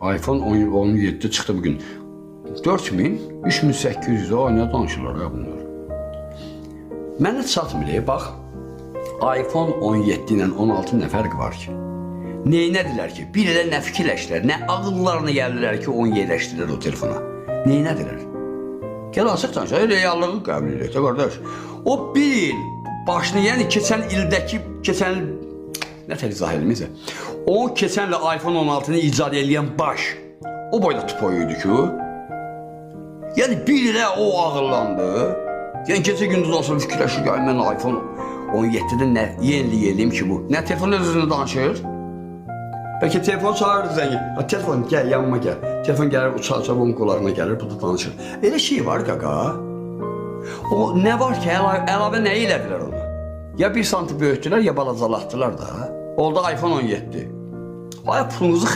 iPhone 17 çıxdı bugün. 4000, 3800 ne danışırlar ya bunlar. Mənə çatmır, bax. iPhone 17 ilə 16 nə fərqi var ki? Neynədilər ki? Bir elə nə fikirləşdilər, nə ağıllarına gəldilər ki, 10 yerləşdirilər o telefona. Neynədilər? Gəl açıq danışaq, reallığı qəbul edək də qardaş. O bir il başını, yəni keçən ildəki, nə tək izah edilməyəcə? O keçən il iPhone 16-nı icad edən baş, o boyda tupoyuydu ki, yəni bir ilə o ağıllandı. Yəni gecə gündüz olsun fikirləşir ki, mən iPhone 17-də nə yenilik eləyim ki bu? Nə telefon özünü danışır? Bəlkə telefon çağırır zəngi. Telefon gəl, yanıma gəl. Telefon gəlir, uçaq onun qollarına gəlir, bu da danışır. Elə şey var qaqa. O nə var ki, əlavə nə elədilər onu? Ya 1 santim böyütdülər, ya balacalatdılar da. Oldu iPhone 17. Ay pulunuzu